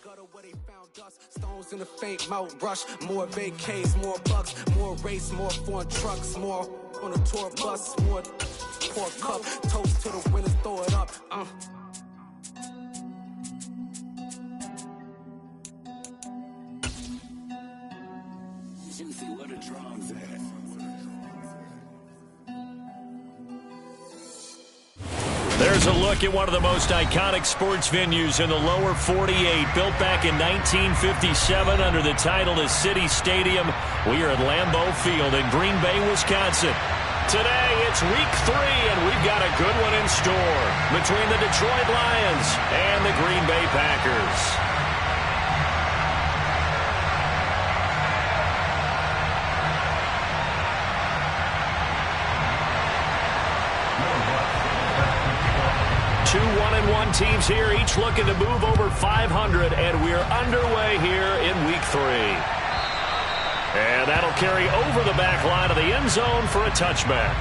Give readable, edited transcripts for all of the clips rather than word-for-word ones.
gutter where they found dust. Stones in the faint mouth rush. More vacays, more bucks, more race, more foreign trucks, more on a tour bus, more pour cup. Toast to the winners, throw it up. Where the drums at? There's a look at one of the most iconic sports venues in the lower 48, built back in 1957 under the title of City Stadium. We are at Lambeau Field in Green Bay, Wisconsin. Today, it's week 3, and we've got a good one in store between the Detroit Lions and the Green Bay Packers. Two 1-1 teams here, each looking to move over 500, and we're underway here in week 3. And that'll carry over the back line of the end zone for a touchback.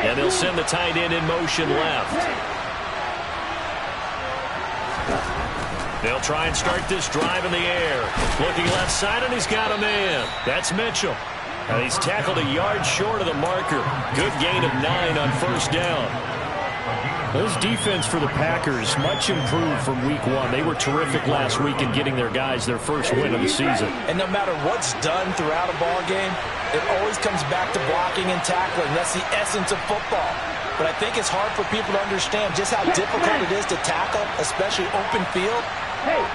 And he'll send the tight end in motion left. They'll try and start this drive in the air. Looking left side, and he's got a man. That's Mitchell. And he's tackled a yard short of the marker. Good gain of 9 on first down. Those defense for the Packers, much improved from week 1. They were terrific last week in getting their guys their first win of the season. And no matter what's done throughout a ball game, it always comes back to blocking and tackling. That's the essence of football. But I think it's hard for people to understand just how difficult it is to tackle, especially open field.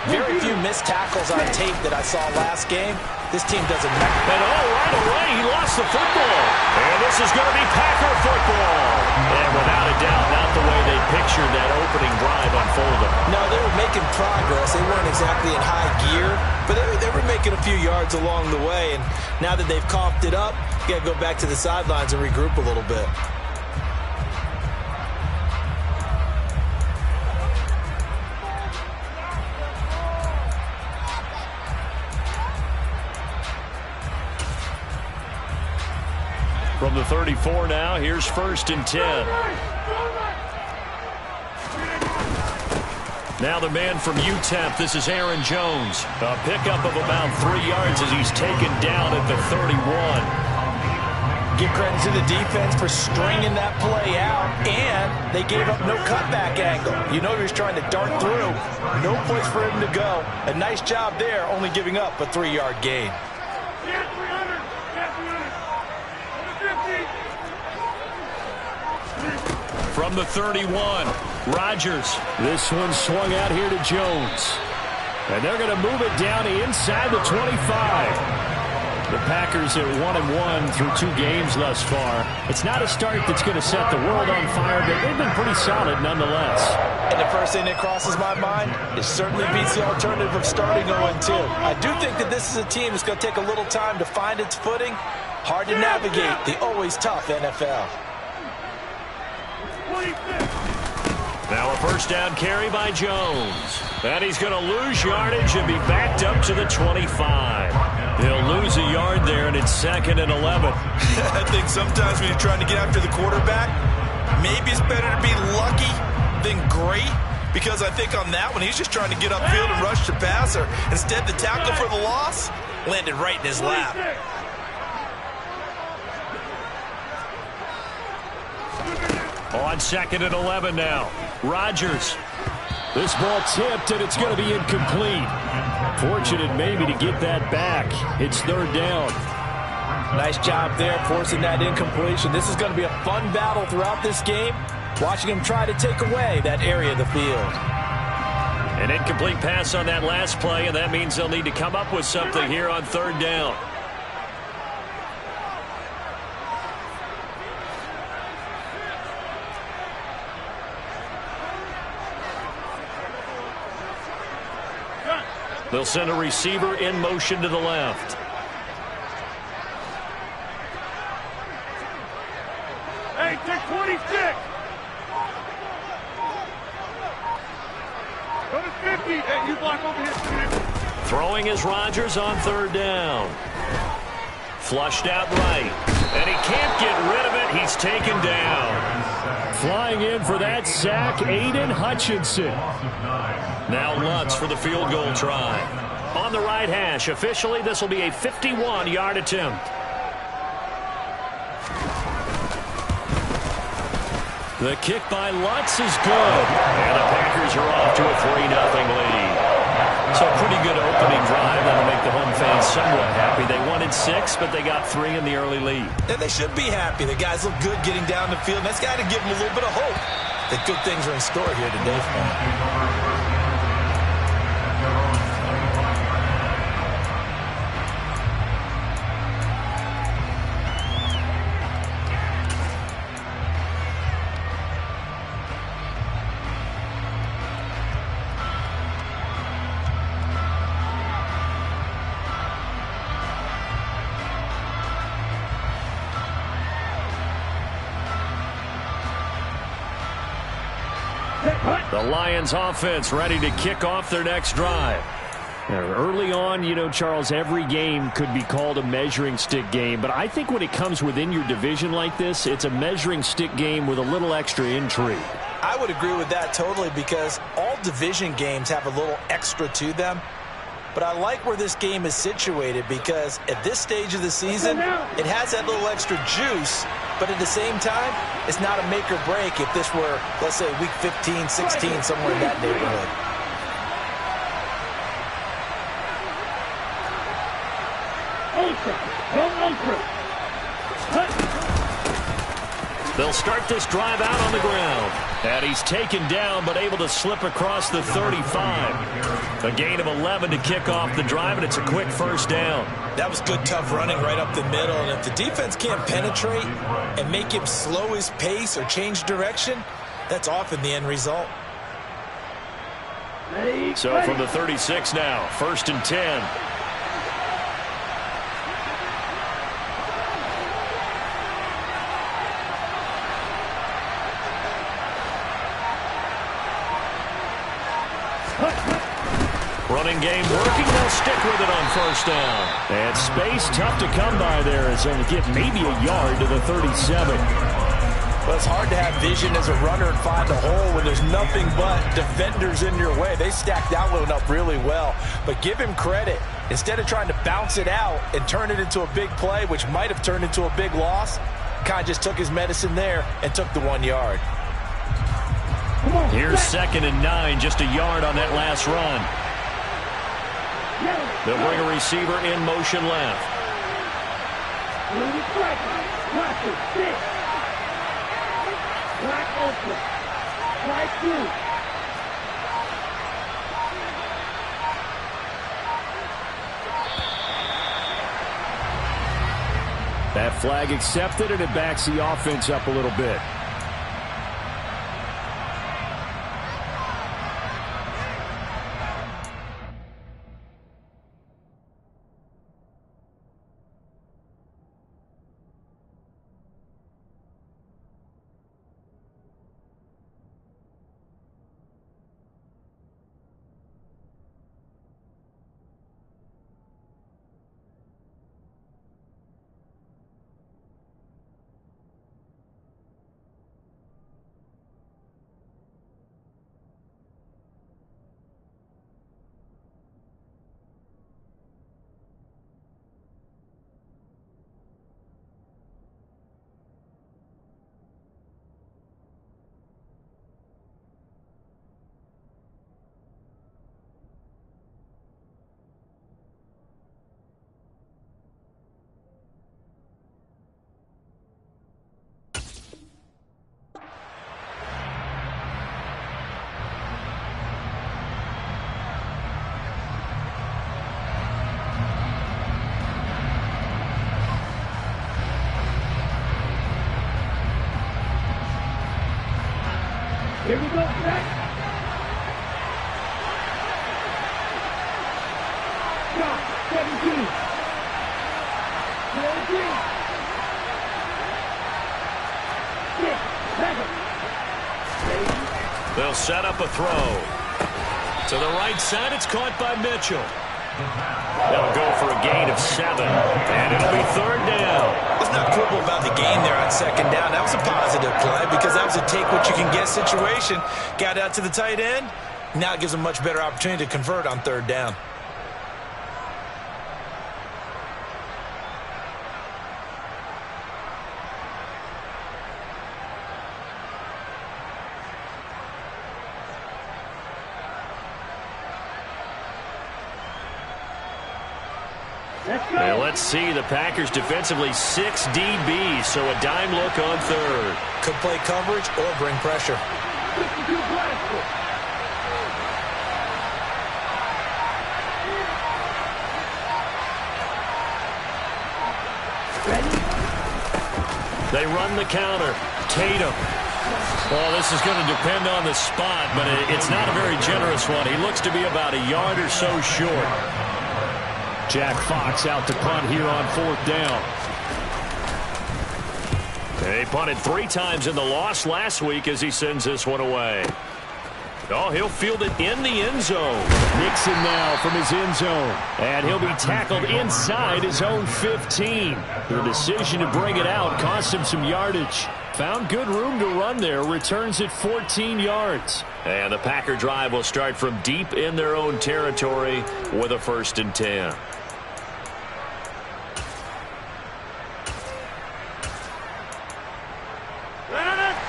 Very few missed tackles on tape that I saw last game. This team doesn't matter. And right away, he lost the football. And this is going to be Packer football. And without a doubt, not the way they pictured that opening drive unfolding. No, they were making progress. They weren't exactly in high gear, but they were making a few yards along the way. And now that they've coughed it up, you got to go back to the sidelines and regroup a little bit. From the 34 now, here's 1st and 10. Now the man from UTEP, this is Aaron Jones. A pickup of about 3 yards as he's taken down at the 31. Give credit to the defense for stringing that play out, and they gave up no cutback angle. You know he was trying to dart through. No place for him to go. A nice job there, only giving up a 3-yard gain. From the 31, Rodgers. This one swung out here to Jones. And they're going to move it down inside the 25. The Packers are 1-1 through 2 games thus far. It's not a start that's going to set the world on fire, but they've been pretty solid nonetheless. And the first thing that crosses my mind is certainly beats the alternative of starting 0-2. I do think that this is a team that's going to take a little time to find its footing. Hard to navigate the always tough NFL. Now a first down carry by Jones. And he's going to lose yardage and be backed up to the 25. He'll lose a yard there, and it's 2nd and 11. I think sometimes when you're trying to get after the quarterback, maybe it's better to be lucky than great. Because I think on that one, he's just trying to get upfield and rush the passer. Instead, the tackle for the loss landed right in his lap. On 2nd and 11 now. Rodgers. This ball tipped, and it's going to be incomplete. Fortunate maybe to get that back. It's 3rd down. Nice job there, forcing that incompletion. This is going to be a fun battle throughout this game. Watching him try to take away that area of the field. An incomplete pass on that last play, and that means they'll need to come up with something here on 3rd down. They'll send a receiver in motion to the left. Hey, take 26. Go to 50. Hey, you block over here. Throwing is Rodgers on third down. Flushed out right. And he can't get rid of it. He's taken down. Flying in for that sack, Aiden Hutchinson. Now Lutz for the field goal try. On the right hash. Officially, this will be a 51-yard attempt. The kick by Lutz is good. And the Packers are off to a 3-0 lead. So a pretty good opening drive. That'll make the home fans somewhat happy. They wanted 6, but they got 3 in the early lead. And they should be happy. The guys look good getting down the field. And that's got to give them a little bit of hope that good things are in store here today for them. The Lions offense ready to kick off their next drive. Now, early on, you know, Charles, every game could be called a measuring stick game. But I think when it comes within your division like this, it's a measuring stick game with a little extra intrigue. I would agree with that totally because all division games have a little extra to them. But I like where this game is situated because at this stage of the season, it has that little extra juice. But at the same time, it's not a make or break if this were, let's say, week 15, 16, somewhere in that neighborhood. They'll start this drive out on the ground. And he's taken down, but able to slip across the 35. A gain of 11 to kick off the drive, and it's a quick first down. That was good, tough running right up the middle. And if the defense can't penetrate and make him slow his pace or change direction, that's often the end result. So from the 36 now, 1st and 10. Running game working. They'll stick with it on first down. And space tough to come by there as they'll get maybe a yard to the 37. Well, it's hard to have vision as a runner and find a hole when there's nothing but defenders in your way. They stacked that one up really well. But give him credit. Instead of trying to bounce it out and turn it into a big play, which might have turned into a big loss, kind of just took his medicine there and took the 1 yard. Here's 2nd and 9, just a yard on that last run. They'll bring a receiver in motion left. That flag accepted, and it backs the offense up a little bit. Here we go, Jack. They'll set up a throw. To the right side, it's caught by Mitchell. They'll go for a gain of 7, and it'll be 3rd down. Let's not quibble about the gain there on 2nd down. That was a positive play because that was a take-what-you-can-get situation. Got out to the tight end. Now it gives them a much better opportunity to convert on 3rd down. And let's see, the Packers defensively 6 DBs, so a dime look on 3rd. Could play coverage or bring pressure. They run the counter. Tatum. Well, this is going to depend on the spot, but it's not a very generous one. He looks to be about a yard or so short. Jack Fox out to punt here on 4th down. They punted 3 times in the loss last week as he sends this one away. Oh, he'll field it in the end zone. Nixon now from his end zone. And he'll be tackled inside his own 15. The decision to bring it out cost him some yardage. Found good room to run there. Returns at 14 yards. And the Packer drive will start from deep in their own territory with a 1st and 10.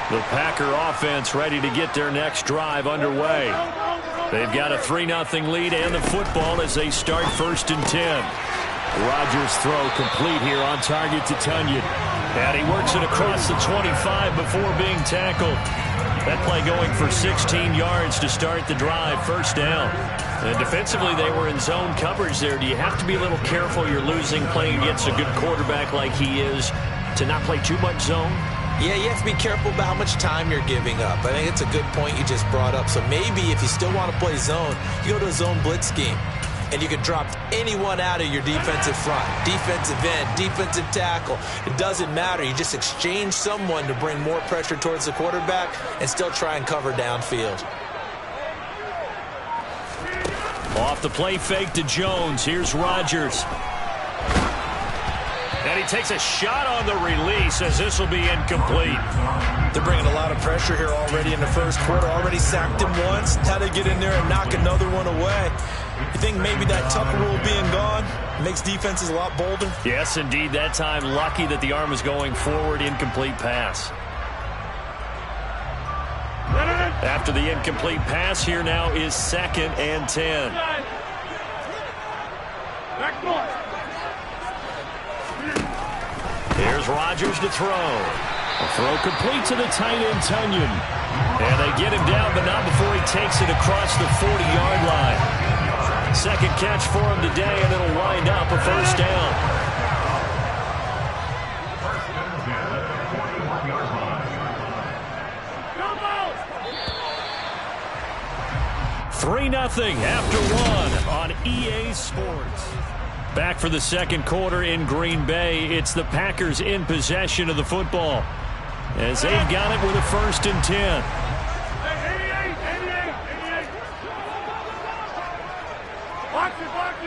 The Packer offense ready to get their next drive underway. They've got a 3-0 lead and the football as they start 1st and 10. Rodgers' throw complete here on target to Tunyon. And he works it across the 25 before being tackled. That play going for 16 yards to start the drive, 1st down. And defensively, they were in zone coverage there. Do you have to be a little careful? You're losing playing against a good quarterback like he is to not play too much zone? Yeah, you have to be careful about how much time you're giving up. I think it's a good point you just brought up. So maybe if you still want to play zone, you go to a zone blitz scheme. And you can drop anyone out of your defensive front. Defensive end, defensive tackle. It doesn't matter. You just exchange someone to bring more pressure towards the quarterback and still try and cover downfield. Off the play fake to Jones. Here's Rodgers. And he takes a shot on the release as this will be incomplete. They're bringing a lot of pressure here already in the 1st quarter. Already sacked him once. How to get in there and knock another one away. You think maybe that Tucker rule being gone makes defenses a lot bolder? Yes, indeed. That time, lucky that the arm is going forward. Incomplete pass. After the incomplete pass, here now is 2nd and 10. Here's Rodgers to throw. A throw complete to the tight end, Tunyon. And they get him down, but not before he takes it across the 40-yard line. 2nd catch for him today, and it'll wind up a 1st down. 3-0 after 1 on EA Sports. Back for the 2nd quarter in Green Bay. It's the Packers in possession of the football as they've got it with a 1st and 10.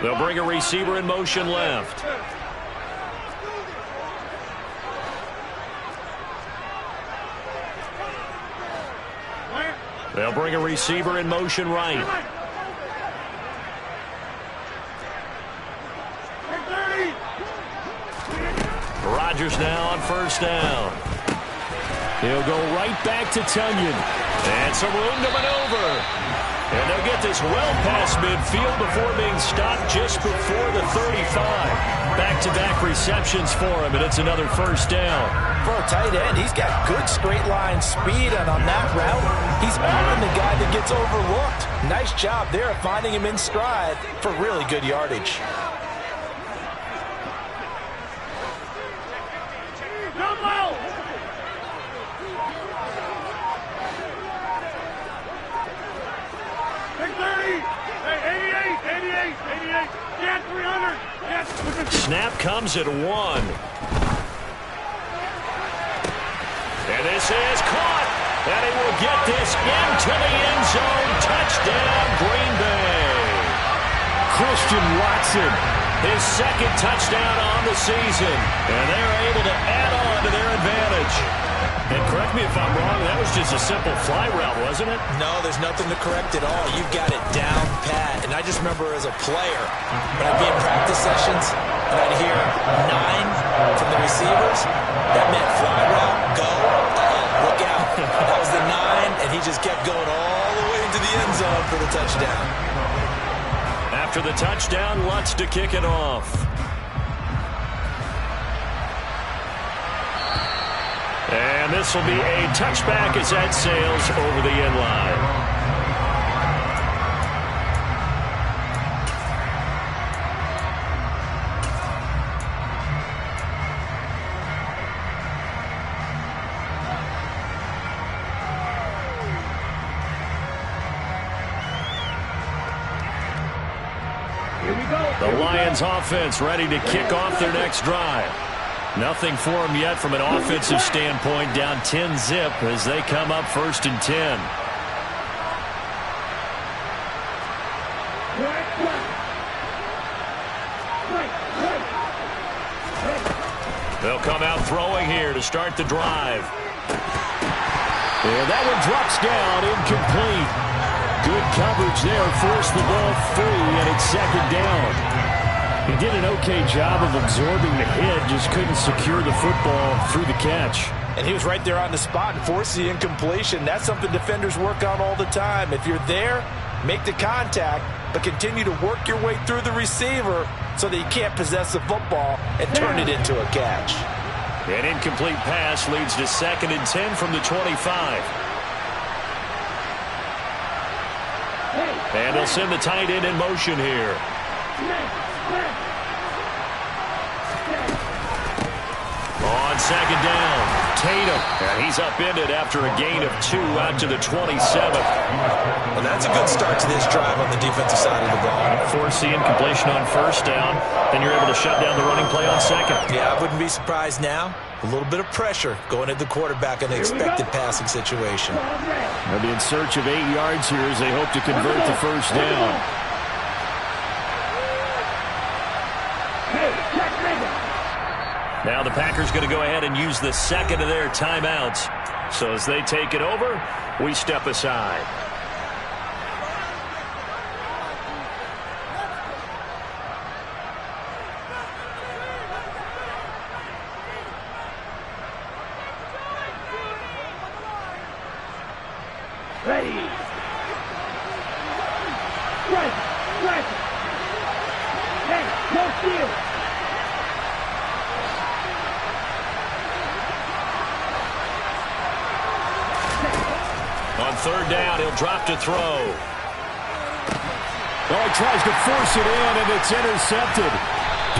They'll bring a receiver in motion left. They'll bring a receiver in motion right. Rodgers now on 1st down. He'll go right back to Tunyon. And some room to maneuver. And they'll get this well past midfield before being stopped just before the 35. Back-to-back receptions for him, and it's another 1st down. For a tight end, he's got good straight line speed, and on that route, he's often the guy that gets overlooked. Nice job there of finding him in stride for really good yardage. Hey, 88, 88, 88. Yeah, 300. snap comes at 1. And this is caught. And he will get this into the end zone. Touchdown, Green Bay. Christian Watson, his second touchdown on the season. And they're able to add on to their advantage. And correct me if I'm wrong, that was just a simple fly route, wasn't it? No, there's nothing to correct at all. You've got it down pat. And I just remember as a player, when I'd be in practice sessions, and I'd hear 9 from the receivers, that meant fly route, go, look out. That was the 9, and he just kept going all the way into the end zone for the touchdown. After the touchdown, Lutz to kick it off. And this will be a touchback as that sails over the end line. The Lions offense ready to kick off their next drive. Nothing for them yet from an offensive standpoint, down 10-zip as they come up 1st and 10. They'll come out throwing here to start the drive. And that one drops down, incomplete. Good coverage there, forced the ball free, and it's 2nd down. He did an okay job of absorbing the hit, just couldn't secure the football through the catch. And he was right there on the spot and forced the incompletion. That's something defenders work on all the time. If you're there, make the contact, but continue to work your way through the receiver so that you can't possess the football and turn it into a catch. An incomplete pass leads to 2nd and 10 from the 25. And they'll send the tight end in motion here. On 2nd down, Tatum. And he's upended after a gain of 2 out to the 27th. Well, that's a good start to this drive on the defensive side of the ball. Force the incompletion on 1st down, then you're able to shut down the running play on 2nd. Yeah, I wouldn't be surprised now. A little bit of pressure going at the quarterback in an expected passing situation. They'll be in search of 8 yards here as they hope to convert the 1st down. Now the Packers going to go ahead and use the 2nd of their timeouts. So as they take it over, we step aside. Ready. Right. Hey, no steal. On 3rd down, he'll drop to throw. Well, he tries to force it in, and it's intercepted.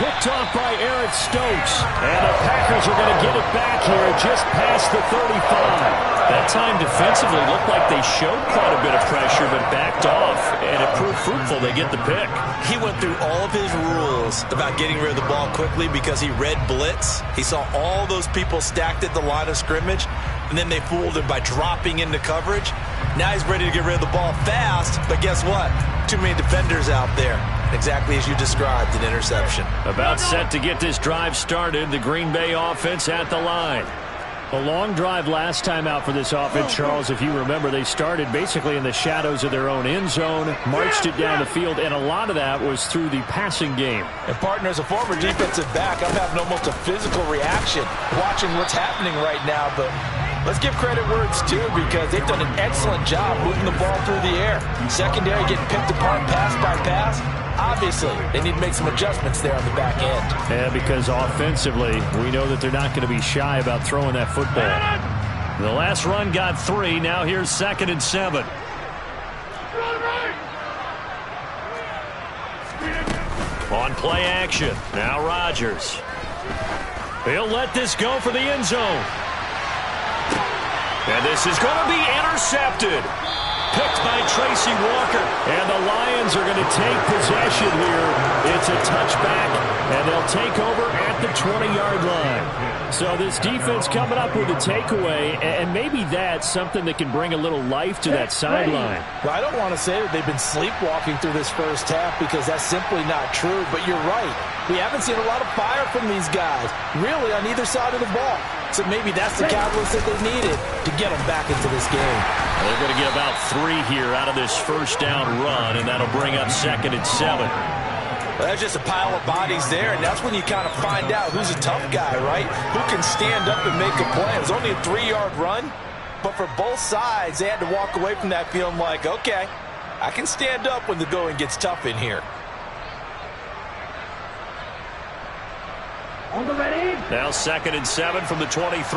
Picked off by Eric Stokes. And the Packers are going to get it back here just past the 35. That time defensively looked like they showed quite a bit of pressure, but backed off, and it proved fruitful. They get the pick. He went through all of his rules about getting rid of the ball quickly because he read blitz. He saw all those people stacked at the line of scrimmage, and then they fooled him by dropping into coverage. Now he's ready to get rid of the ball fast, but guess what? Too many defenders out there. Exactly as you described, an interception. About set to get this drive started, the Green Bay offense at the line. A long drive last time out for this offense, Charles. If you remember, they started basically in the shadows of their own end zone, marched it down the field, and a lot of that was through the passing game. And, partner, as a former defensive back, I'm having almost a physical reaction watching what's happening right now. But let's give credit where it's due because they've done an excellent job moving the ball through the air. Secondary getting picked apart pass by pass. Obviously, they need to make some adjustments there on the back end. Yeah, because offensively, we know that they're not going to be shy about throwing that football. The last run got 3. Now here's 2nd and 7. On play action. Now Rodgers. He'll let this go for the end zone. And this is going to be intercepted. picked by Tracy Walker. And the Lions are going to take possession here. It's a touchback, and they'll take over at the 20-yard line. So this defense coming up with a takeaway, and maybe that's something that can bring a little life to that sideline. Well, I don't want to say that they've been sleepwalking through this first half because that's simply not true, but you're right. We haven't seen a lot of fire from these guys, really, on either side of the ball. So maybe that's the catalyst that they needed to get them back into this game. They're going to get about 3 here out of this first down run, and that'll bring up 2nd and 7. Well, that's just a pile of bodies there, and that's when you kind of find out who's a tough guy, right? Who can stand up and make a play. It was only a 3-yard run, but for both sides, they had to walk away from that feeling like, okay, I can stand up when the going gets tough in here. On the ready. Now 2nd and 7 from the 23.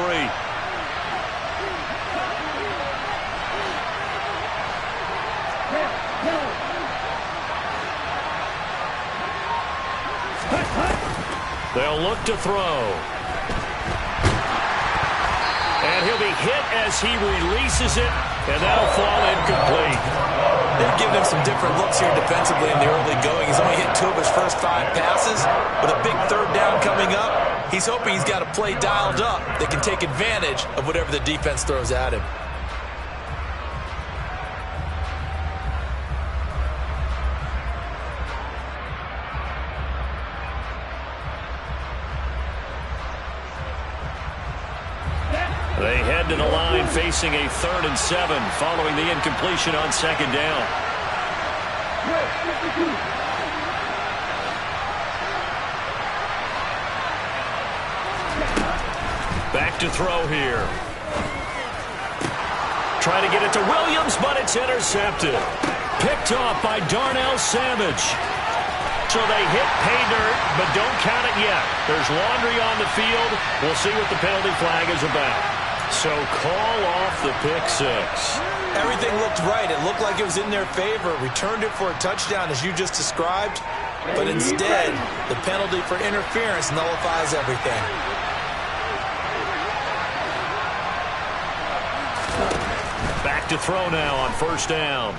They'll look to throw. And he'll be hit as he releases it, and that'll fall incomplete. They've given him some different looks here defensively in the early going. He's only hit 2 of his first 5 passes. With a big 3rd down coming up, he's hoping he's got a play dialed up that can take advantage of whatever the defense throws at him. They head to the line facing a 3rd and 7 following the incompletion on 2nd down. Back to throw here. Trying to get it to Williams, but it's intercepted. Picked off by Darnell Savage. So they hit pay dirt, but don't count it yet. There's laundry on the field. We'll see what the penalty flag is about. So call off the pick 6. Everything looked right. It looked like it was in their favor. Returned it for a touchdown, as you just described. But instead, the penalty for interference nullifies everything. Back to throw now on 1st down.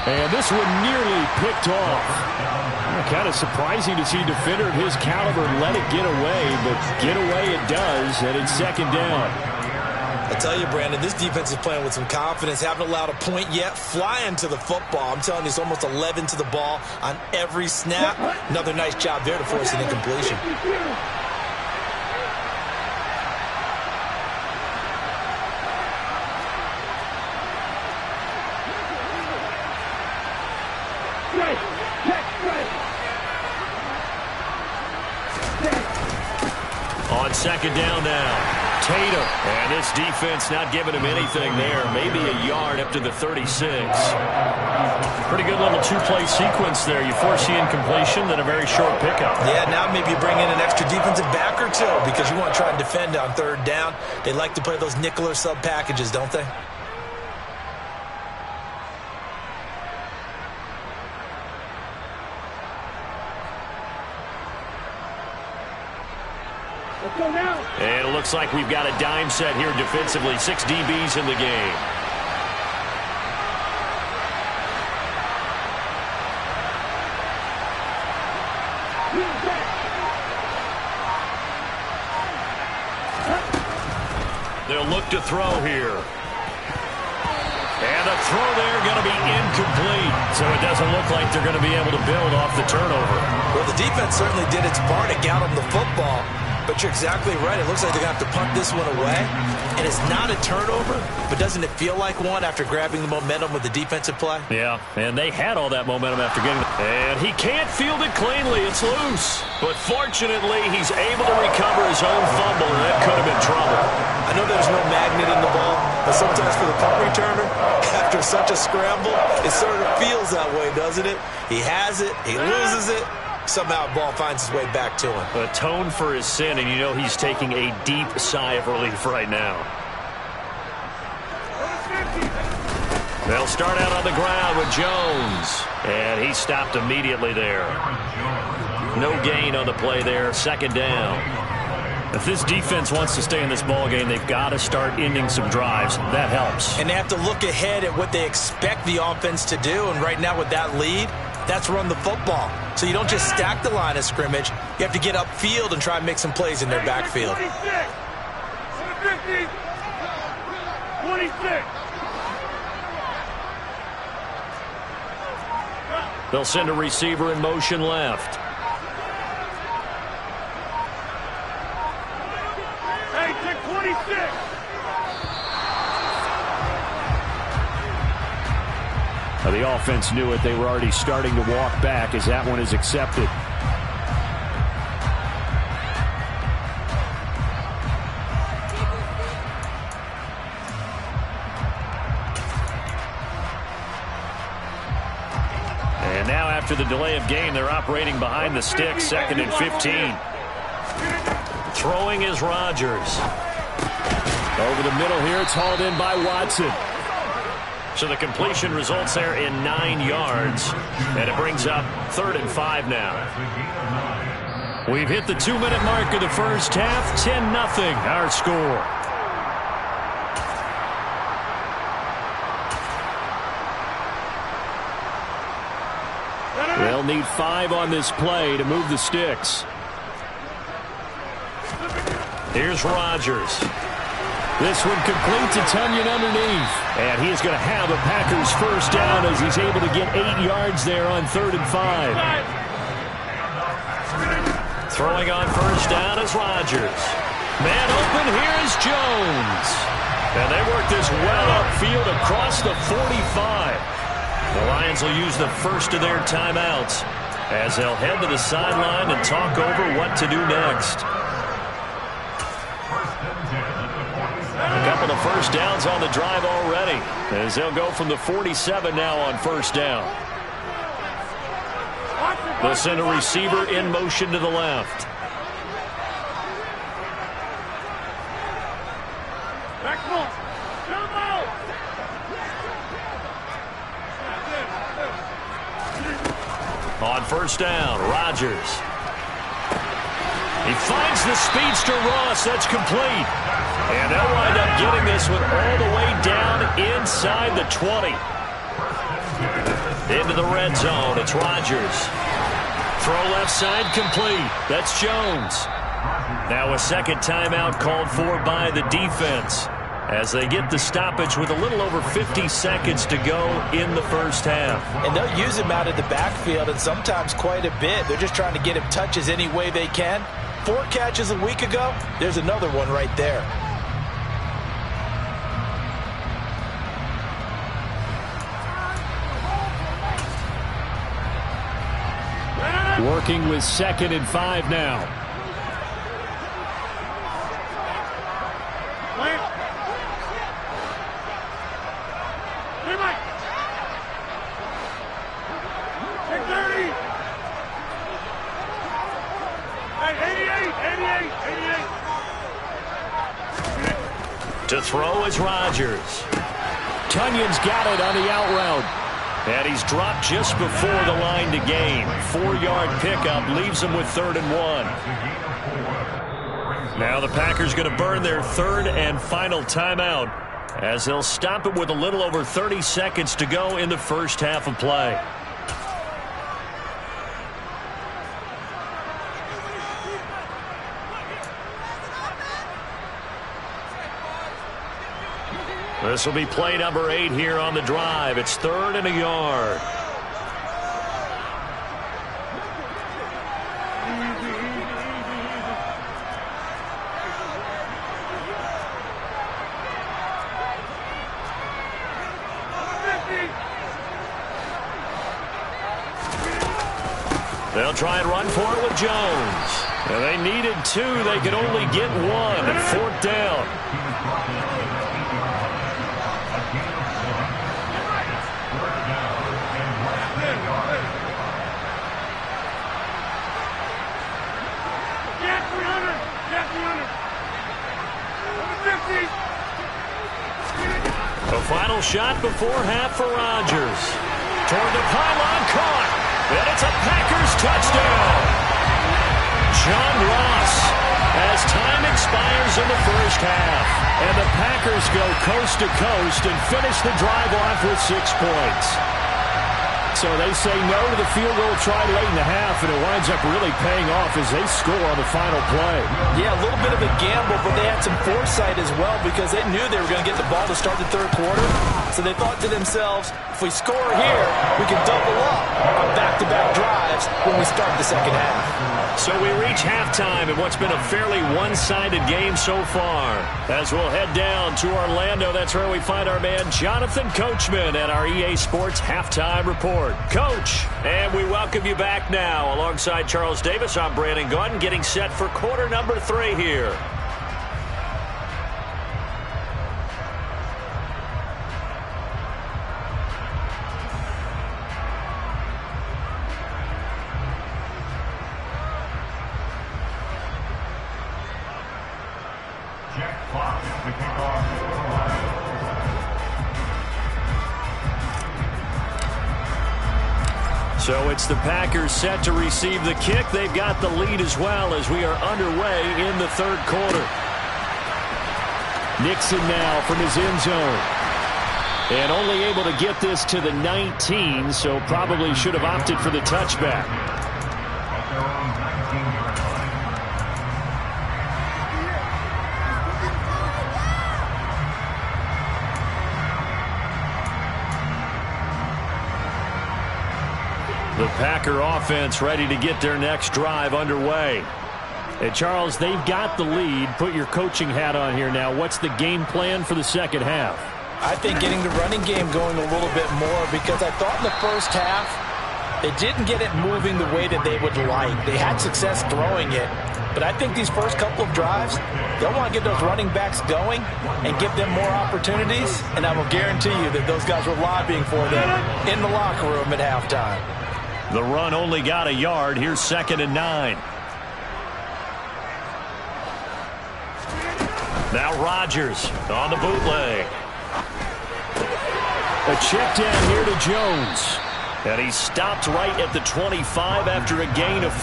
And this one nearly picked off. Kind of surprising to see a defender of his caliber let it get away, but get away it does, and it's 2nd down. I tell you, Brandon, this defense is playing with some confidence. Haven't allowed a point yet. Flying to the football. I'm telling you, it's almost 11 to the ball on every snap. Another nice job there to force an incompletion. On 2nd down now. Tatum. And this defense not giving him anything there. Maybe a yard up to the 36. Pretty good little 2-play sequence there. You force the incompletion, then a very short pickup. Yeah, now maybe you bring in an extra defensive back or 2 because you want to try and defend on 3rd down. They like to play those nickel or sub packages, don't they? And it looks like we've got a dime set here defensively. 6 DBs in the game. They'll look to throw here. And the throw there going to be incomplete. So it doesn't look like they're going to be able to build off the turnover. Well, the defense certainly did its part to get them the football. But you're exactly right. It looks like they're going to have to punt this one away. And it's not a turnover, but doesn't it feel like one after grabbing the momentum with the defensive play? Yeah, and they had all that momentum after getting it. And he can't field it cleanly. It's loose. But fortunately, he's able to recover his own fumble, and that could have been trouble. I know there's no magnet in the ball, but sometimes for the punt returner, after such a scramble, it sort of feels that way, doesn't it? He has it, he loses it. Somehow the ball finds its way back to him. Atone for his sin, and you know he's taking a deep sigh of relief right now. They'll start out on the ground with Jones. And he stopped immediately there. No gain on the play there. 2nd down. If this defense wants to stay in this ball game, they've got to start ending some drives. That helps. And they have to look ahead at what they expect the offense to do. And right now with that lead, that's run the football. So you don't just stack the line of scrimmage. You have to get upfield and try and make some plays in their backfield. 26. They'll send a receiver in motion left. Hey, take 26. The offense knew it. They were already starting to walk back as that one is accepted. And now after the delay of game, they're operating behind the stick, 2nd and 15. Throwing is Rodgers. Over the middle here, it's hauled in by Watson. So the completion results there in 9 yards. And it brings up 3rd and 5 now. We've hit the 2-minute mark of the first half. 10-0 our score. They'll need 5 on this play to move the sticks. Here's Rodgers. This one complete to Tonyan underneath. And he's going to have a Packers first down as he's able to get 8 yards there on 3rd and 5. Throwing on first down is Rodgers. Man open, here's Jones. And they work this well upfield across the 45. The Lions will use the first of their timeouts as they'll head to the sideline and talk over what to do next. A couple of first downs on the drive already as they'll go from the 47 now on first down. They'll send a receiver in motion to the left. On first down, Rodgers. He finds the speedster Ross. That's complete. And they'll wind up getting this one all the way down inside the 20. Into the red zone. It's Rodgers. Throw left side complete. That's Jones. Now a second timeout called for by the defense as they get the stoppage with a little over 50 seconds to go in the first half. And they'll use him out of the backfield and sometimes quite a bit. They're just trying to get him touches any way they can. 4 catches a week ago. There's another one right there. Working with 2nd and 5 now. To throw is Rodgers. Tonyan's got it on the out route. And he's dropped just before the line to gain. 4-yard pickup leaves him with 3rd and 1. Now the Packers going to burn their 3rd and final timeout as they'll stop it with a little over 30 seconds to go in the first half of play. This will be play number 8 here on the drive. It's 3rd and a yard. They'll try and run for it with Jones. And they needed 2. They could only get 1. And 4th down. The final shot before half for Rodgers. Toward the pylon, caught. And it's a Packers touchdown. John Ross as time expires in the first half. And the Packers go coast to coast and finish the drive off with 6 points. So they say no to the field goal try late in the half, and it winds up really paying off as they score on the final play. Yeah, a little bit of a gamble, but they had some foresight as well because they knew they were going to get the ball to start the third quarter. So they thought to themselves, if we score here, we can double up on back-to-back drives when we start the second half. So we reach halftime in what's been a fairly one-sided game so far. As we'll head down to Orlando, that's where we find our man Jonathan Coachman at our EA Sports Halftime Report. Coach, and we welcome you back now. Alongside Charles Davis, I'm Brandon Gaudin, getting set for quarter number 3 here. So it's the Packers set to receive the kick. They've got the lead as well as we are underway in the third quarter. Nixon now from his end zone. And only able to get this to the 19, so probably should have opted for the touchback. The Packer offense ready to get their next drive underway. And Charles, they've got the lead. Put your coaching hat on here now. What's the game plan for the second half? I think getting the running game going a little bit more because I thought in the first half they didn't get it moving the way that they would like. They had success throwing it. But I think these first couple of drives, they'll want to get those running backs going and give them more opportunities. And I will guarantee you that those guys were lobbying for them in the locker room at halftime. The run only got a yard. Here's 2nd and 9. Now Rodgers on the bootleg. A check down here to Jones. And he stopped right at the 25 after a gain of 5.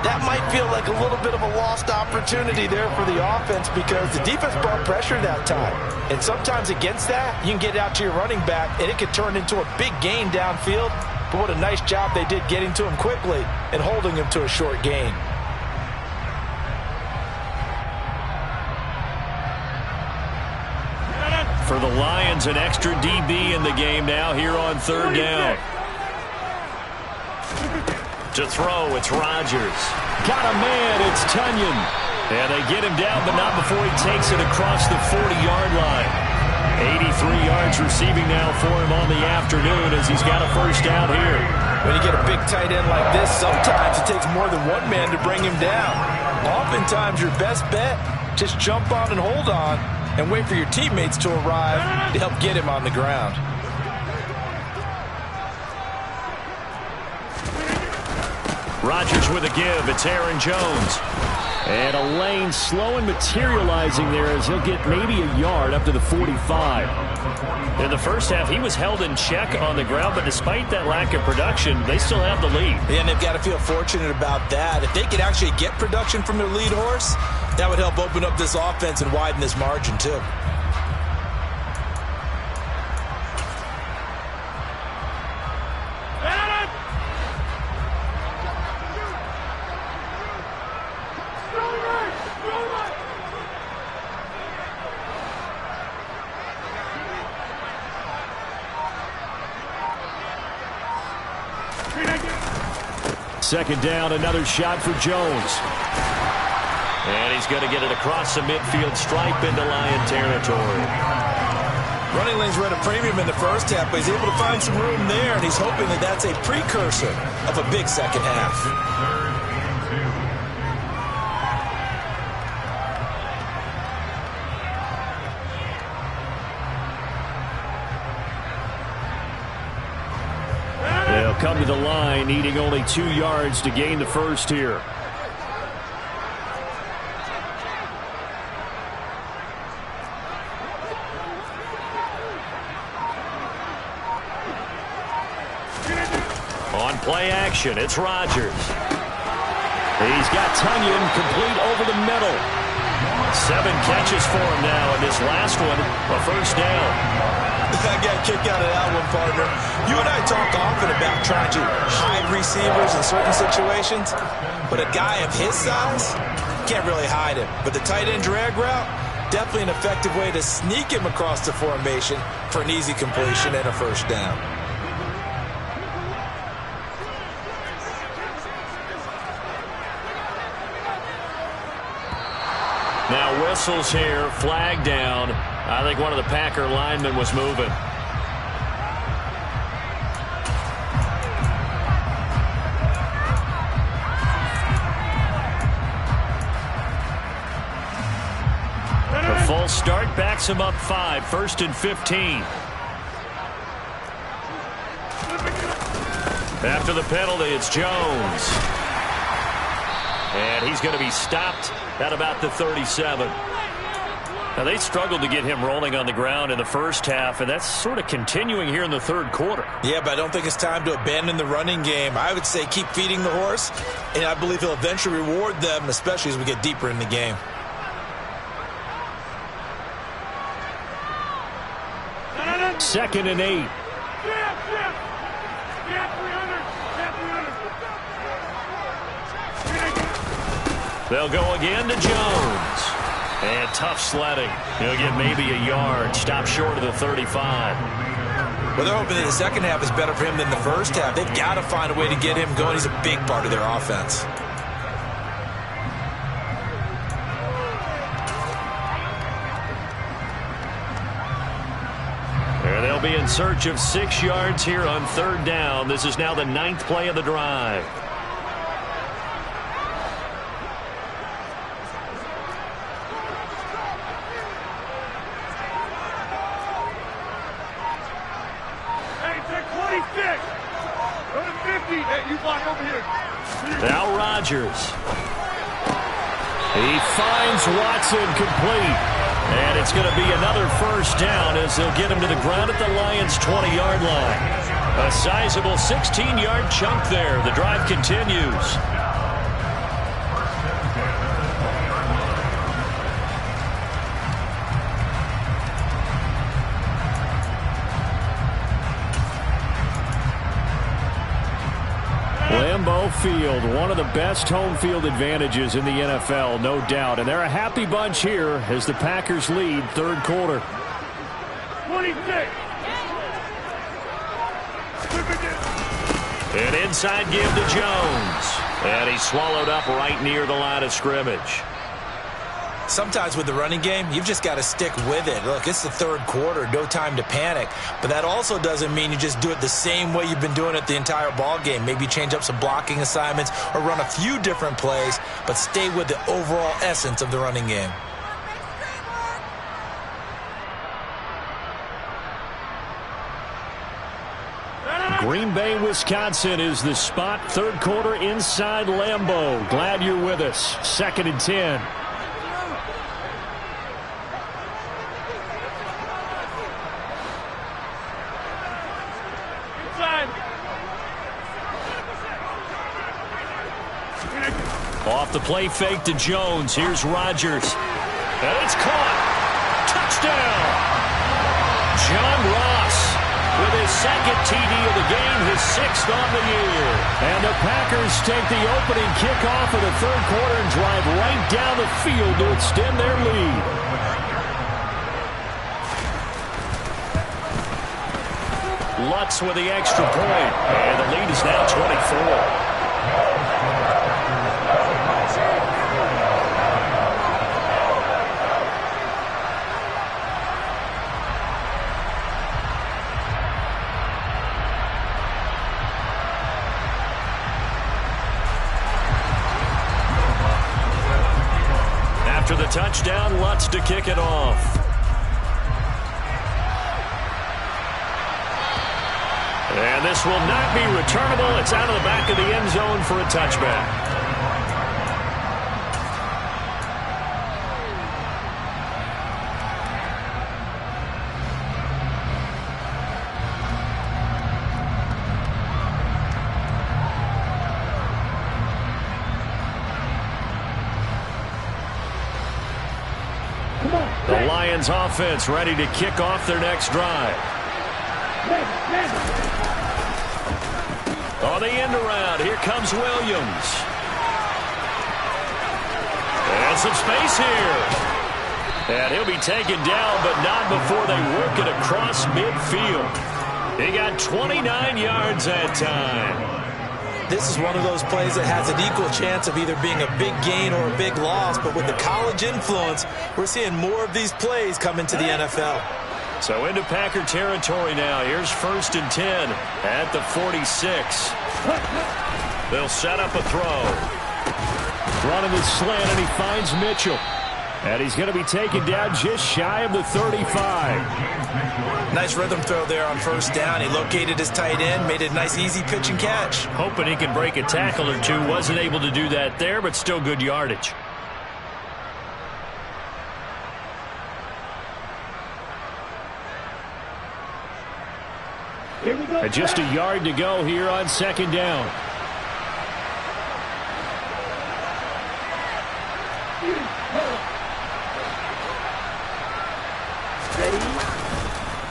That might feel like a little bit of a lost opportunity there for the offense because the defense brought pressure that time. And sometimes against that, you can get out to your running back, and it could turn into a big gain downfield. But what a nice job they did getting to him quickly and holding him to a short gain. For the Lions, an extra DB in the game now here on 3rd down. To throw, it's Rodgers. Got a man, it's Tunyon. And they get him down, but not before he takes it across the 40-yard line. 83 yards receiving now for him on the afternoon as he's got a first down here. When you get a big tight end like this, sometimes it takes more than one man to bring him down. Oftentimes your best bet, just jump on and hold on and wait for your teammates to arrive to help get him on the ground. Rodgers with a give. It's Aaron Jones. And a lane slow and materializing there as he'll get maybe a yard up to the 45. In the first half, he was held in check on the ground, but despite that lack of production, they still have the lead. Yeah, and they've got to feel fortunate about that. If they could actually get production from their lead horse, that would help open up this offense and widen this margin too. Second down, another shot for Jones. And he's going to get it across the midfield stripe into Lion territory. Running lanes were at a premium in the first half, but he's able to find some room there, and he's hoping that that's a precursor of a big second half. They'll come to the line, needing only 2 yards to gain the first here. On play action, it's Rodgers. He's got Tunyon complete over the middle. 7 catches for him now, and this last one, a first down. I got a kick out of that one, partner. You and I talk often about trying to hide receivers in certain situations, but a guy of his size can't really hide him. But the tight end drag route, definitely an effective way to sneak him across the formation for an easy completion and a first down. Now whistles here, flag down. I think one of the Packer linemen was moving. The full start backs him up 5, 1st and 15. After the penalty, it's Jones. And he's going to be stopped at about the 37. Now, they struggled to get him rolling on the ground in the first half, and that's sort of continuing here in the third quarter. Yeah, but I don't think it's time to abandon the running game. I would say keep feeding the horse, and I believe he'll eventually reward them, especially as we get deeper in the game. Second and 8. They'll go again to Jones. And tough sledding. He'll get maybe a yard. Stop short of the 35. Well, they're hoping that the second half is better for him than the first half. They've got to find a way to get him going. He's a big part of their offense. And they'll be in search of 6 yards here on 3rd down. This is now the 9th play of the drive. Now Rodgers. He finds Watson complete. And it's going to be another first down as they'll get him to the ground at the Lions' 20-yard line. A sizable 16-yard chunk there. The drive continues. Lambeau Field, one of the best home field advantages in the NFL, no doubt. And they're a happy bunch here as the Packers lead 3rd quarter. 26. An inside give to Jones. And he's swallowed up right near the line of scrimmage. Sometimes with the running game, you've just got to stick with it. Look, it's the 3rd quarter, no time to panic. But that also doesn't mean you just do it the same way you've been doing it the entire ball game. Maybe change up some blocking assignments or run a few different plays, but stay with the overall essence of the running game. Green Bay, Wisconsin is the spot. 3rd quarter inside Lambeau. Glad you're with us. 2nd and 10. Off the play fake to Jones. Here's Rodgers. And it's caught. Touchdown. John Ross with his 2nd TD of the game, his 6th on the year. And the Packers take the opening kickoff of the 3rd quarter and drive right down the field to extend their lead. Lutz with the extra point. And the lead is now 24. After the touchdown, Lutz to kick it off. And this will not be returnable. It's out of the back of the end zone for a touchback. Lions offense ready to kick off their next drive. On the end around, here comes Williams. And some space here. And he'll be taken down, but not before they work it across midfield. He got 29 yards that time. This is one of those plays that has an equal chance of either being a big gain or a big loss, but with the college influence, we're seeing more of these plays come into the NFL. So into Packer territory now. Here's 1st and 10 at the 46. They'll set up a throw. Running the slant, and he finds Mitchell. And he's going to be taken down just shy of the 35. Nice rhythm throw there on 1st down. He located his tight end, made it a nice, easy pitch and catch. Hoping he can break a tackle or two. Wasn't able to do that there, but still good yardage. Here we go. Just a yard to go here on 2nd down.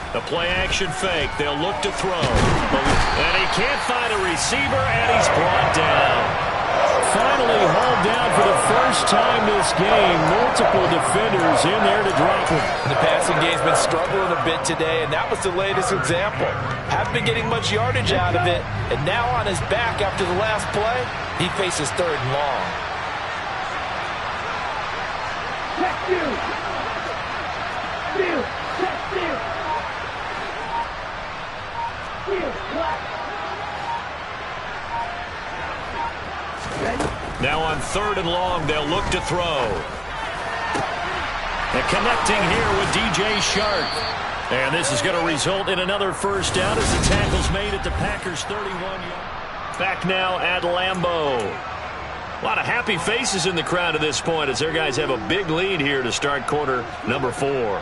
The play-action fake. They'll look to throw. And he can't find a receiver, and he's brought down. Finally hauled down for the first time this game. Multiple defenders in there to drop him. The passing game's been struggling a bit today, and that was the latest example. Haven't been getting much yardage out of it, and now on his back after the last play, he faces 3rd and long. Check you. Field. Check field. Field. Black. Now on 3rd and long, they'll look to throw. And connecting here with DJ Shark. And this is going to result in another 1st down as the tackle's made at the Packers' 31-yard. Back now at Lambeau. A lot of happy faces in the crowd at this point as their guys have a big lead here to start quarter number 4.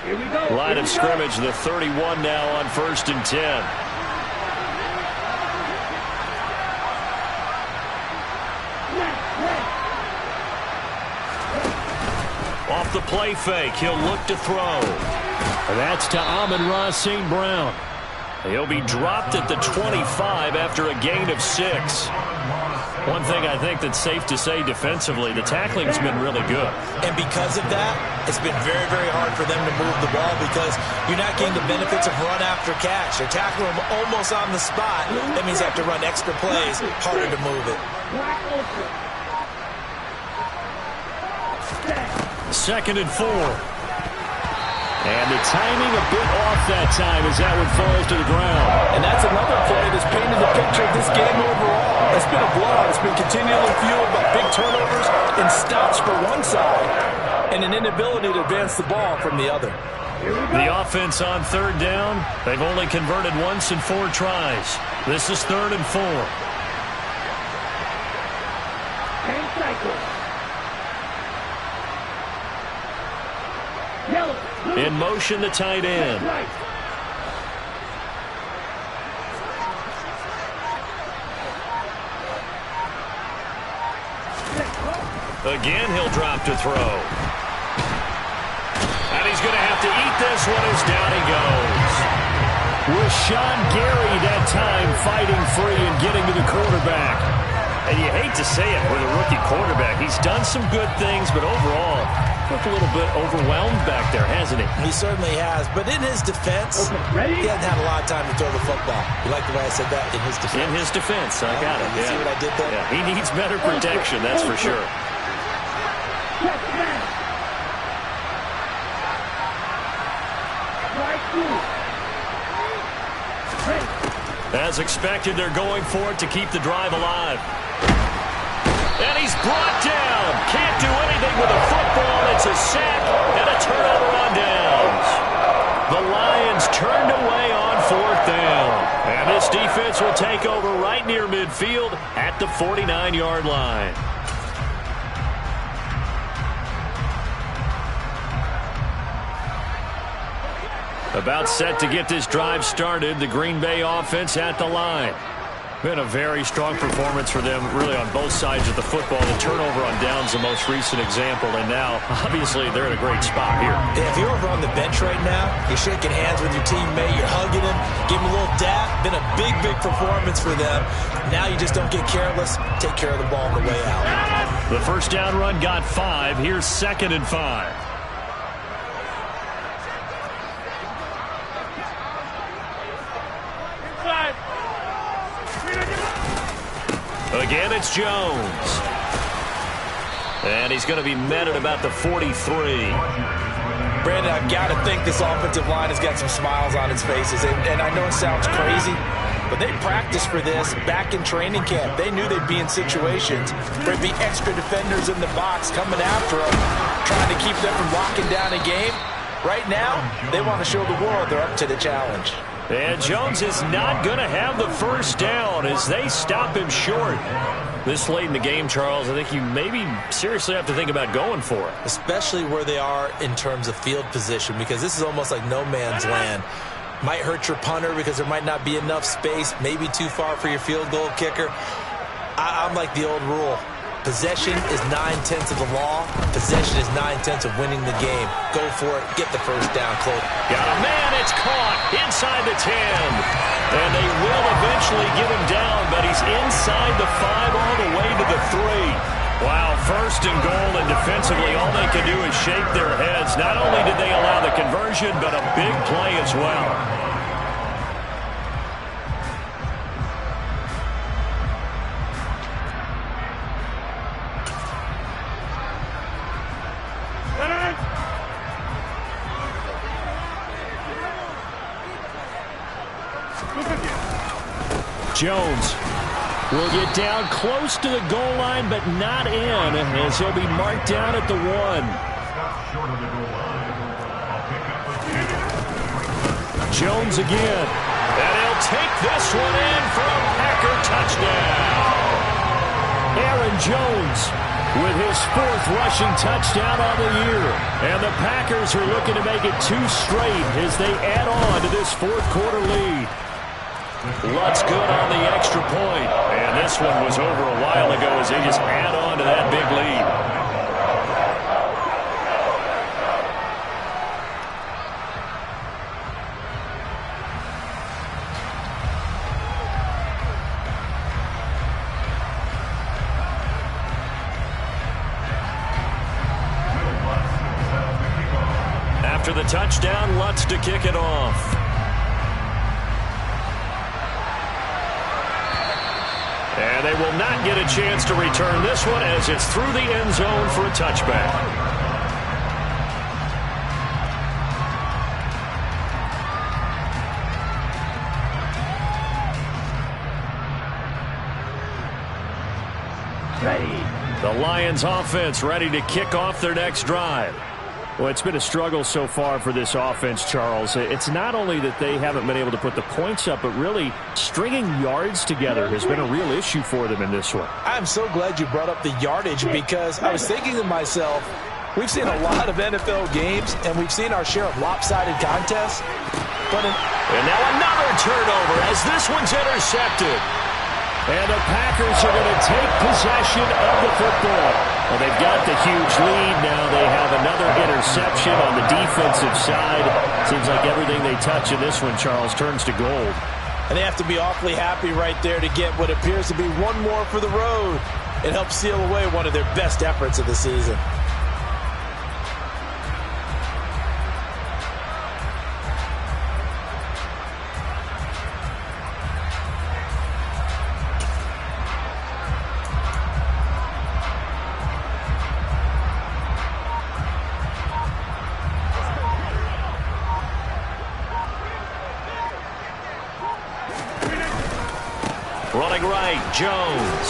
Here we go. Line of scrimmage, the 31 now on 1st and 10. Off the play fake, he'll look to throw. And that's to Amon-Ra St. Brown. He'll be dropped at the 25 after a gain of 6. One thing I think that's safe to say defensively, the tackling's been really good. And because of that, it's been very, very hard for them to move the ball because you're not getting the benefits of run after catch. They're tackling them almost on the spot. That means you have to run extra plays, harder to move it. 2nd and 4. And the timing a bit off that time as that one falls to the ground. And that's another play that's painted the picture of this game overall. It's been a blowout. It's been continually fueled by big turnovers and stops for one side and an inability to advance the ball from the other. The offense on 3rd down, they've only converted once in 4 tries. This is 3rd and 4. In motion, the tight end. Again, he'll drop to throw. And he's going to have to eat this one as down he goes. Rashawn Gary that time fighting free and getting to the quarterback. And you hate to say it with a rookie quarterback. He's done some good things, but overall, looked a little bit overwhelmed back there, hasn't he? He certainly has. But in his defense, he hasn't had a lot of time to throw the football. You like the way I said that? In his defense. In his defense. I got it. You see what I did there? Yeah, he needs better protection, that's for sure. As expected, they're going for it to keep the drive alive. And he's brought down. Can't do anything with a football. It's a sack and a turnover on downs. The Lions turned away on 4th down. And this defense will take over right near midfield at the 49-yard line. About set to get this drive started. The Green Bay offense at the line. Been a very strong performance for them, really, on both sides of the football. The turnover on downs, the most recent example, and now, obviously, they're in a great spot here. Yeah, if you're over on the bench right now, you're shaking hands with your teammate, you're hugging him, give him a little dap. Been a big, big performance for them. Now you just don't get careless. Take care of the ball on the way out. The first down run got 5. Here's 2nd and 5. Again, it's Jones. And he's going to be met at about the 43. Brandon, I've got to think this offensive line has got some smiles on its faces. And I know it sounds crazy, but they practiced for this back in training camp. They knew they'd be in situations where there'd be extra defenders in the box coming after them, trying to keep them from locking down a game. Right now, they want to show the world they're up to the challenge. And Jones is not going to have the first down as they stop him short. This late in the game, Charles, I think you maybe seriously have to think about going for it. Especially where they are in terms of field position, because this is almost like no man's land. Might hurt your punter because there might not be enough space, maybe too far for your field goal kicker. I'm like the old rule. Possession is 9/10 of the law. Possession is 9/10 of winning the game. Go for it. Get the first down, Cole. Got a man. It's caught inside the 10. And they will eventually get him down, but he's inside the 5 all the way to the 3. Wow, 1st and goal, and defensively all they can do is shake their heads. Not only did they allow the conversion, but a big play as well. Jones will get down close to the goal line, but not in, as he'll be marked down at the 1. Jones again. And he'll take this one in for a Packer touchdown. Aaron Jones with his 4th rushing touchdown on the year. And the Packers are looking to make it 2 straight as they add on to this 4th quarter lead. Lutz good on the extra point. And this one was over a while ago as they just add on to that big lead. After the touchdown, Lutz to kick it off. And they will not get a chance to return this one as it's through the end zone for a touchback. The Lions offense ready to kick off their next drive. Well, it's been a struggle so far for this offense, Charles. It's not only that they haven't been able to put the points up, but really stringing yards together has been a real issue for them in this one. I'm so glad you brought up the yardage, because I was thinking to myself, we've seen a lot of NFL games, and we've seen our share of lopsided contests. And now another turnover as this one's intercepted. And the Packers are going to take possession of the football. Well, they've got the huge lead. Now they have another interception on the defensive side. Seems like everything they touch in this one, Charles, turns to gold. And they have to be awfully happy right there to get what appears to be one more for the road. It helps seal away one of their best efforts of the season. Running right, Jones.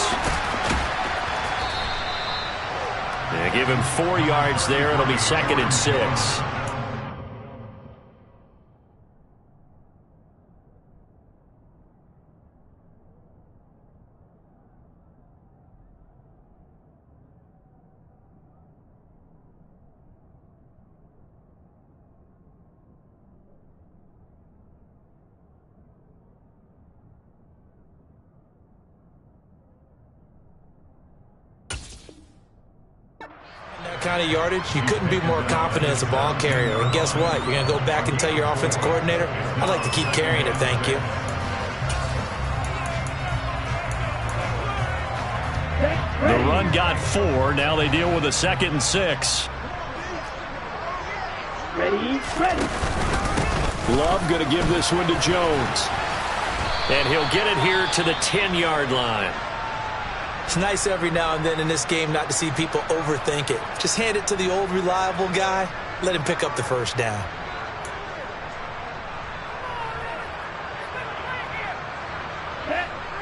They give him 4 yards there. It'll be 2nd and 6. kind of yardage, you couldn't be more confident as a ball carrier. And guess what? You're going to go back and tell your offensive coordinator, I'd like to keep carrying it, thank you. The run got 4. Now they deal with a 2nd and 6. Ready, ready. Love going to give this one to Jones. And he'll get it here to the 10-yard line. It's nice every now and then in this game not to see people overthink it. Just hand it to the old reliable guy. Let him pick up the first down.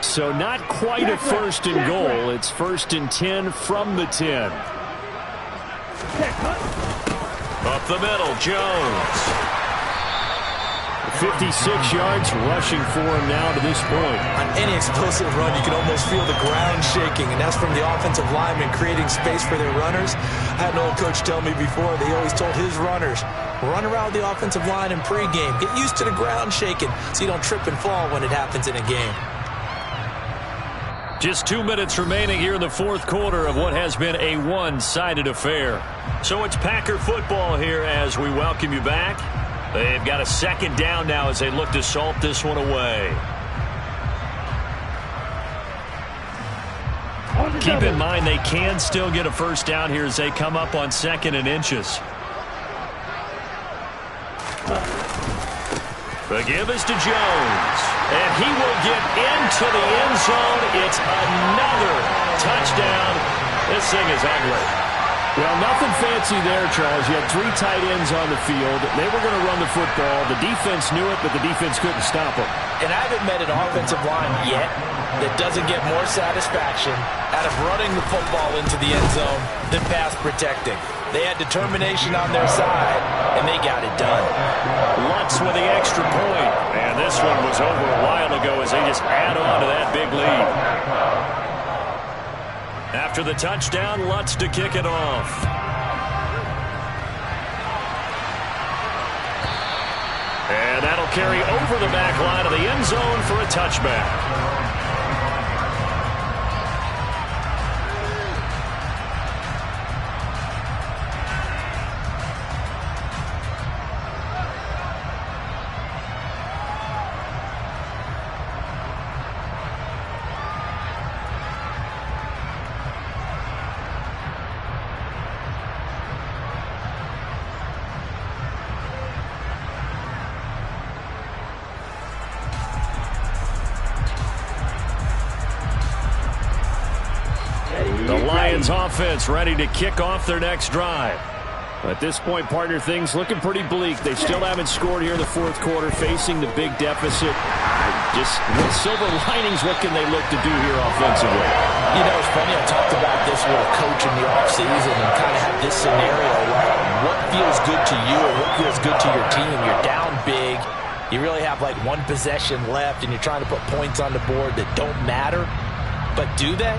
So not quite a 1st and goal. It's 1st and 10 from the 10. Up the middle, Jones. 56 yards rushing for him now to this point. On any explosive run, you can almost feel the ground shaking, and that's from the offensive linemen creating space for their runners. I had an old coach tell me before, they always told his runners, run around the offensive line in pregame. Get used to the ground shaking so you don't trip and fall when it happens in a game. Just 2 minutes remaining here in the 4th quarter of what has been a one-sided affair. So it's Packer football here as we welcome you back. They've got a 2nd down now as they look to salt this one away. Keep in mind they can still get a 1st down here as they come up on 2nd and inches. The give is to Jones. And he will get into the end zone. It's another touchdown. This thing is ugly. Well, nothing fancy there, Charles. You had 3 tight ends on the field. They were going to run the football. The defense knew it, but the defense couldn't stop them. And I haven't met an offensive line yet that doesn't get more satisfaction out of running the football into the end zone than pass protecting. They had determination on their side, and they got it done. Lutz with the extra point. And this one was over a while ago as they just add on to that big lead. After the touchdown, Lutz to kick it off. And that'll carry over the back line of the end zone for a touchback. Offense ready to kick off their next drive. At this point, partner, things looking pretty bleak. They still haven't scored here in the 4th quarter, facing the big deficit. Just with silver linings, what can they look to do here offensively? You know, it's funny, I talked about this with a coach in the offseason and kind of had this scenario where what feels good to you and what feels good to your team. You're down big. You really have like 1 possession left, and you're trying to put points on the board that don't matter. But do they?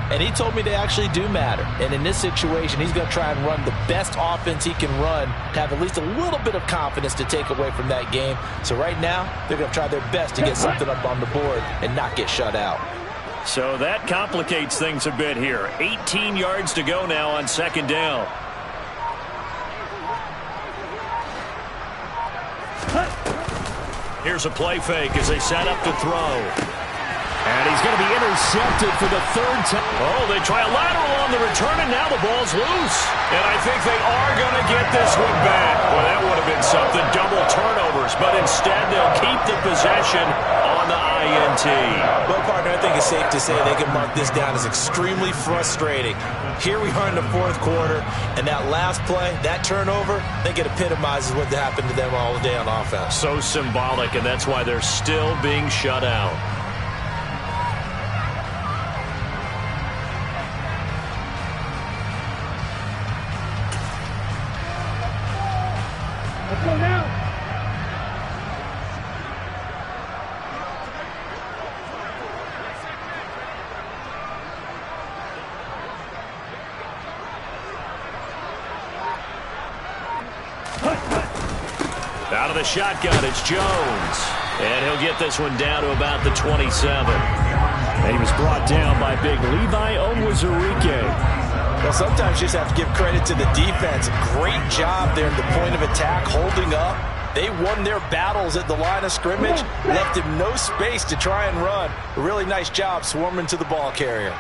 And he told me they actually do matter. And in this situation, he's going to try and run the best offense he can run to have at least a little bit of confidence to take away from that game. So right now, they're going to try their best to get something up on the board and not get shut out. So that complicates things a bit here. 18 yards to go now on 2nd down. Here's a play fake as they set up to throw. And he's going to be intercepted for the 3rd time. Oh, they try a lateral on the return, and now the ball's loose. And I think they are going to get this one back. Well, that would have been something, double turnovers. But instead, they'll keep the possession on the INT. Well, partner, I think it's safe to say they can mark this down as extremely frustrating. Here we are in the 4th quarter, and that last play, that turnover, I think it epitomizes what happened to them all day on offense. So symbolic, and that's why they're still being shut out. Out of the shotgun, it's Jones. And he'll get this one down to about the 27. And he was brought down by big Levi Onwuzurike. Well, sometimes you just have to give credit to the defense. Great job there at the point of attack, holding up. They won their battles at the line of scrimmage, left him no space to try and run. A really nice job swarming to the ball carrier.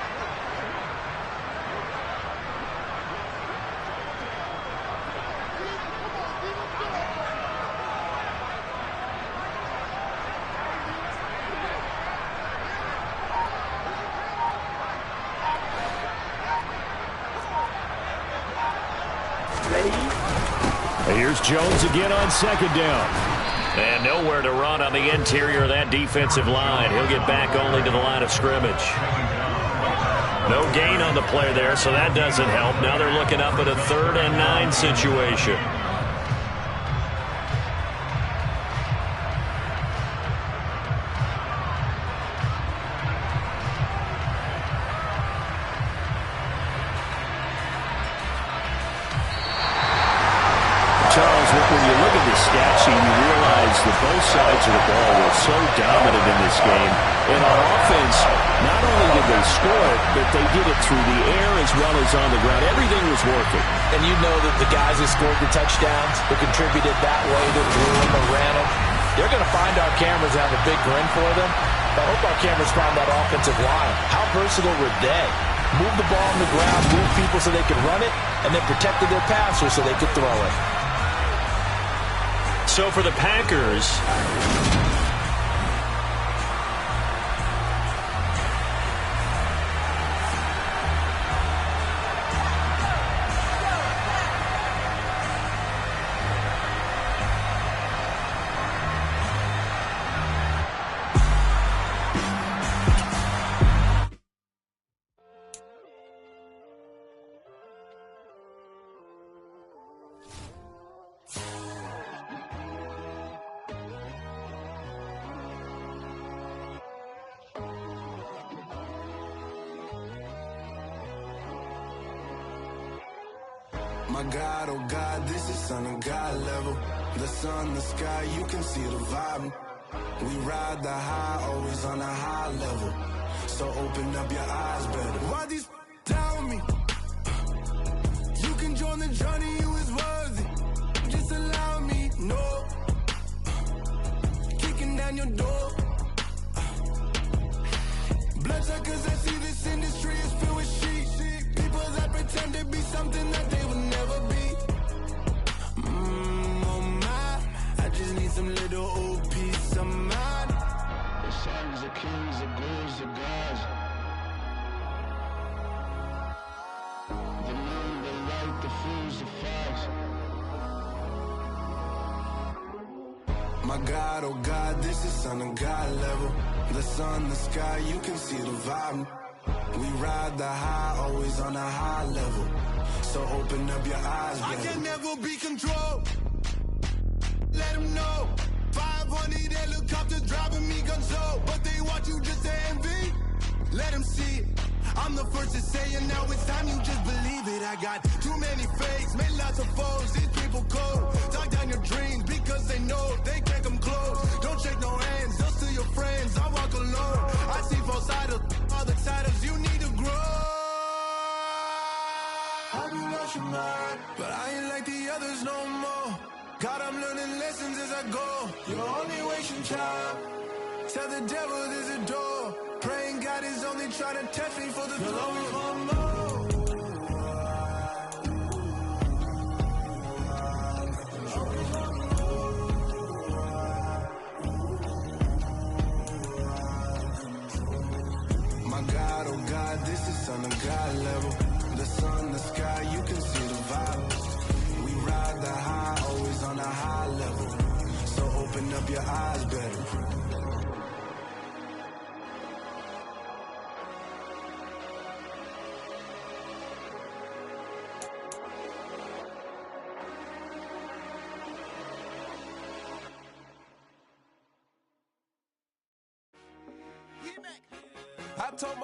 Here's Jones again on second down. And nowhere to run on the interior of that defensive line. He'll get back only to the line of scrimmage. No gain on the play there, so that doesn't help. Now they're looking up at a 3rd and 9 situation. When you look at the stat sheet, you realize that both sides of the ball were so dominant in this game. And on offense, not only did they score it, but they did it through the air as well as on the ground. Everything was working. And you know that the guys who scored the touchdowns, who contributed that way, that drew them or ran them, they're going to find our cameras and have a big grin for them. I hope our cameras found that offensive line. How versatile were they? Move the ball on the ground, move people so they could run it, and then protected their passers so they could throw it. So for the Packers, My God, oh God, this is Son of God level. The sun, the sky, you can see the vibe. We ride the high, always on a high level. So open up your eyes better. Why these tell me? You can join the journey, you is worthy. Just allow me, no. Kicking down your door. Bloodsuckers, I see this industry is filled with sheep. People that pretend to be something that they will never be. Oh my, I just need some little old peace of mind. The sons of kings, the bulls of gods. The moon, the light, the fools, the facts. My God, oh God, this is Son of God level. The sun, the sky, you can see the vibe. We ride the high, always on a high level. So open up your eyes, baby. I can never be controlled. Let them know. 500 helicopters driving me gunso. But they want you just to envy. Let them see it. I'm the first to say it, now it's time you just believe it. I got too many fakes, made lots of foes. These people cold. Talk down your dreams because they know they can't come close. Don't shake no hands, just to your friends. I walk alone. I see false idols, other titles. You need to grow. Have you lost your mind? But I ain't like the others no more. God, I'm learning lessons as I go. You're only wasting time. Tell the devil there's a door. Praying God is only trying to test me for the glory. You'll always want more. My God, oh God, this is Son of God level. The sun, the sky, you can see the vibe. We ride the high, always on a high level. So open up your eyes better. I told my